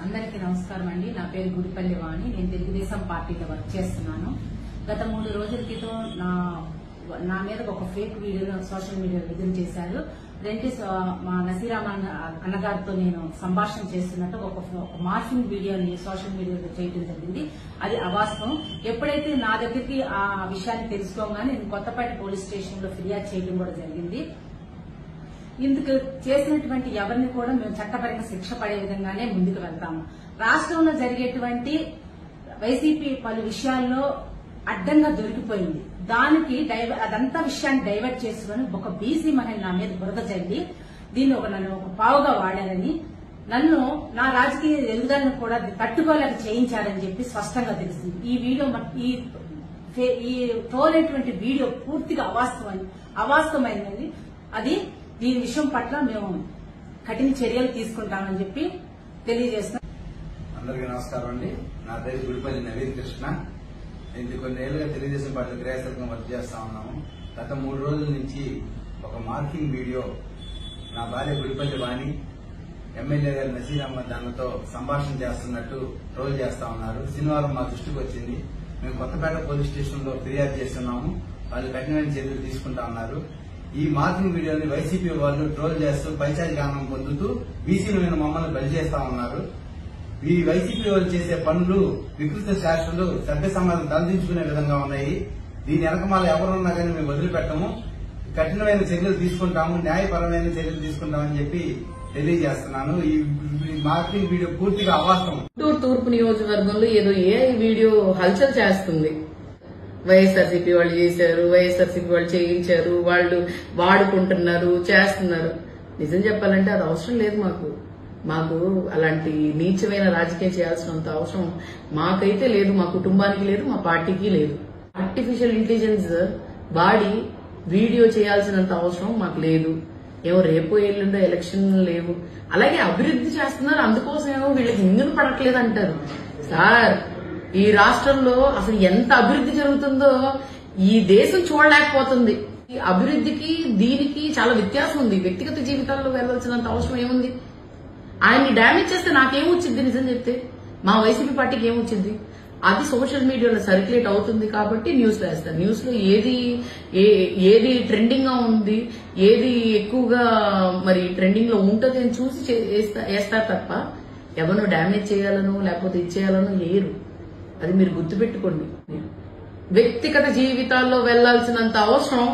అందరికీ నమస్కారం అండి. నా పేరు గుడిపల్లి వాణి. నేను తెలుగుదేశం పార్టీలో వర్క్ చేస్తున్నాను. గత 3 రోజుల క్రితం నా మీద ఒక ఫేక్ వీడియో సోషల్ మీడియాలో విడుదల చేశారు. మా నసీరామ్ అన్నగారితో నేను సంభాషణ చేస్తున్నట్టు ఒక మార్ఫింగ్ వీడియోని సోషల్ మీడియాలో చేయడం జరిగింది. అది అవాస్తవం. ఎప్పుడైతే నా దగ్గరికి ఆ విషయాన్ని తెలుసుకోగానే నేను కొత్తపేట పోలీస్ స్టేషన్ లో ఫిర్యాదు చేయడం కూడా జరిగింది. ఇందుకు చేసినటువంటి ఎవరిని కూడా మేము చట్టపరంగా శిక్ష పడే విధంగానే ముందుకు వెళ్తాము. రాష్ట్రంలో జరిగేటువంటి వైసీపీ పలు విషయాల్లో అడ్డంగా దొరికిపోయింది. దానికి అదంతా విషయాన్ని డైవర్ట్ చేసుకుని ఒక బీసీ మహిళ నా మీద బురద చల్లి దీన్ని నన్ను ఒక పావుగా వాడారని, నన్ను నా రాజకీయ ఎదుగుదలను కూడా తట్టుకోలేక చేయించారని చెప్పి స్పష్టంగా తెలిసింది. ఈ వీడియో ఈ తోలేటువంటి వీడియో పూర్తిగా అవాస్తవమైనది. అది దీని విషయం పట్ల మేము కఠిన చర్యలు తీసుకుంటామని చెప్పి తెలియజేస్తున్నాం. అందరికీ నమస్కారం అండి. నా పేరు గుడిపల్లి నవీన్ కృష్ణ. నేను కొన్నేళ్లుగా తెలుగుదేశం పార్టీ క్రియాశీలకంగా వర్క్ చేస్తా ఉన్నాము. గత 3 రోజుల నుంచి ఒక మార్కింగ్ వీడియో నా భార్య గుడిపల్లి వాణి ఎమ్మెల్యే గారి నసీరామ్ దానితో సంభాషణ చేస్తున్నట్టు ట్రోల్ చేస్తా ఉన్నారు. శనివారం మా దృష్టికి వచ్చింది. మేము కొత్తపేట పోలీస్ స్టేషన్ లో ఫిర్యాదు చేస్తున్నాము. వాళ్ళు కఠినమైన చర్యలు తీసుకుంటా ఉన్నారు. ఈ మార్కింగ్ వీడియోని వైసీపీ వాళ్ళు ట్రోల్ చేస్తూ పైచారిక ఆనందం పొందుతూ బీసీల మీద మమ్మల్ని బలి చేస్తా ఉన్నారు. ఈ వైసీపీ వాళ్ళు చేసే పనులు వికృత శాస్త్రాలు సభ్య సమాజం తలదించుకునే విధంగా ఉన్నాయి. దీని వెనకమాల ఎవరున్నా కానీ మేము వదిలిపెట్టము. కఠినమైన చర్యలు తీసుకుంటాము, న్యాయపరమైన చర్యలు తీసుకుంటామని చెప్పి తెలియజేస్తున్నాను. ఈ మార్కింగ్ వీడియో పూర్తిగా అవాస్తవం. తూర్పు నియోజకవర్గంలో ఏదో వీడియో హల్చల్ చేస్తుంది. వైఎస్ఆర్సీపీ వాళ్ళు చేశారు, వైఎస్ఆర్సీపీ వాళ్ళు చేయించారు, వాళ్ళు వాడుకుంటున్నారు, చేస్తున్నారు. నిజం చెప్పాలంటే అది అవసరం లేదు. మాకు అలాంటి నీచమైన రాజకీయం చేయాల్సినంత అవసరం మాకైతే లేదు, మా కుటుంబానికి లేదు, మా పార్టీకి లేదు. ఆర్టిఫిషియల్ ఇంటెలిజెన్స్ వాడి వీడియో చేయాల్సినంత అవసరం మాకు లేదు. ఏమో రేపు ఎల్లుండో ఎలక్షన్ లేవు, అలాగే అభివృద్ధి చేస్తున్నారు, అందుకోసం ఏమో వీళ్ళకి ఇంగును పడట్లేదు అంటారు. సార్, ఈ రాష్ట్రంలో అసలు ఎంత అభివృద్ధి జరుగుతుందో ఈ దేశం చూడలేకపోతుంది. ఈ అభివృద్ధికి దీనికి చాలా వ్యత్యాసం ఉంది. వ్యక్తిగత జీవితాల్లో వెళ్లాల్సినంత అవసరం ఏముంది? ఆయన్ని డ్యామేజ్ చేస్తే నాకేమొచ్చింది? నిజం చెప్తే మా వైసీపీ పార్టీకి ఏమొచ్చింది? అది సోషల్ మీడియాలో సర్క్యులేట్ అవుతుంది కాబట్టి న్యూస్ లో వేస్తారు. న్యూస్ లో ఏది ట్రెండింగ్ గా ఉంది, ఏది ఎక్కువగా మరి ట్రెండింగ్ లో ఉంటుంది అని చూసి వేస్తారు తప్ప ఎవరినో డ్యామేజ్ చేయాలనో లేకపోతే ఇచ్చేయాలనో లేరు. అది మీరు గుర్తుపెట్టుకోండి. వ్యక్తిగత జీవితాల్లో వెళ్లాల్సినంత అవసరం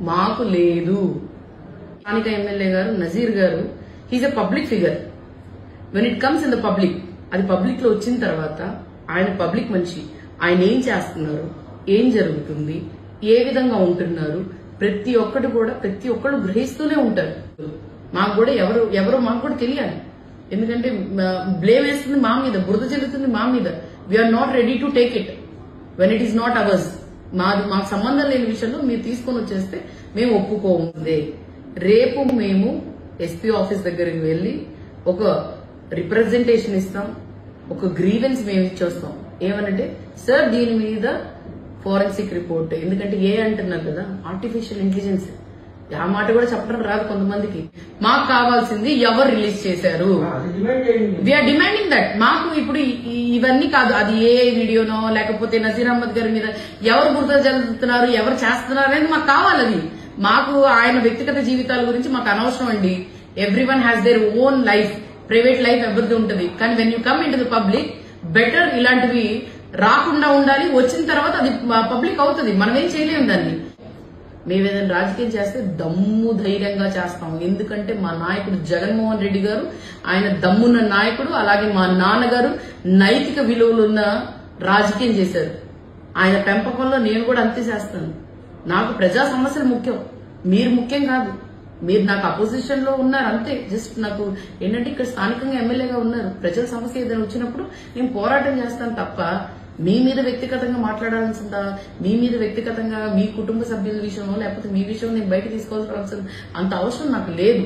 మాకు లేదు. స్థానిక ఎమ్మెల్యే గారు నజీర్ గారు, he's a public figure. When it comes in the public, అది పబ్లిక్ లో వచ్చిన తర్వాత ఆయన పబ్లిక్ మనిషి. ఆయన ఏం చేస్తున్నారు, ఏం జరుగుతుంది, ఏ విధంగా ఉంటున్నారు, ప్రతి ఒక్కళ్ళు గ్రహిస్తూనే ఉంటారు. మాకు కూడా ఎవరో మాకు కూడా తెలియాలి. ఎందుకంటే బ్లేమ్ వేస్తుంది మా మీద, బురద చెల్లుతుంది మా మీద. We're not ready to take it when it is not ours. మాకు సంబంధం లేని విషయంలో మీరు తీసుకొని వచ్చేస్తే మేము ఒప్పుకోము. రేపు మేము ఎస్పీ ఆఫీస్ దగ్గరికి వెళ్లి ఒక రిప్రజెంటేషన్ ఇస్తాం, ఒక గ్రీవెన్స్ మేము ఇచ్చొస్తాం. ఏమనంటే, సార్ దీని మీద ఫోరెన్సిక్ రిపోర్ట్, ఎందుకంటే అంటున్నారు కదా, ఆర్టిఫిషియల్ ఇంటెలిజెన్స్, ఆ మాట కూడా చెప్పడం రాదు కొంతమందికి. మాకు కావాల్సింది ఎవరు రిలీజ్ చేశారు. We're demanding that. మాకు ఇప్పుడు ఇవన్నీ కాదు, అది వీడియోనో లేకపోతే నజీర్ అహ్మద్ గారి మీద ఎవరు బురద జల్లుతున్నారు, ఎవరు చేస్తున్నారు అనేది మాకు కావాలి. అది మాకు ఆయన వ్యక్తిగత జీవితాల గురించి మాకు అనవసరం అండి. Everyone has their own life, private life ఎవరిది ఉంటుంది. కానీ when you come in to the public, better ఇలాంటివి రాకుండా ఉండాలి. వచ్చిన తర్వాత అది పబ్లిక్ అవుతుంది, మనం ఏం చేయలేము దాన్ని. మేమేదైనా రాజకీయం చేస్తే దమ్ము ధైర్యంగా చేస్తాం. ఎందుకంటే మా నాయకుడు జగన్మోహన్ రెడ్డి గారు ఆయన దమ్మున్న నాయకుడు. అలాగే మా నాన్నగారు నైతిక విలువలున్న రాజకీయం చేశారు. ఆయన పెంపకంలో నేను కూడా అంతే చేస్తాను. నాకు ప్రజా సమస్యలు ముఖ్యం, మీరు ముఖ్యం కాదు. మీరు నాకు అపోజిషన్ లో ఉన్నారు అంతే. జస్ట్ నాకు ఏంటంటే ఇక్కడ స్థానికంగా ఎమ్మెల్యేగా ఉన్నారు. ప్రజల సమస్య ఏదైనా వచ్చినప్పుడు నేను పోరాటం చేస్తాను తప్ప మీ మీద వ్యక్తిగతంగా మాట్లాడాల్సిందా, మీ మీద వ్యక్తిగతంగా మీ కుటుంబ సభ్యుల విషయంలో లేకపోతే మీ విషయం నేను బయట తీసుకోవాల్సిన అంత అవసరం నాకు లేదు.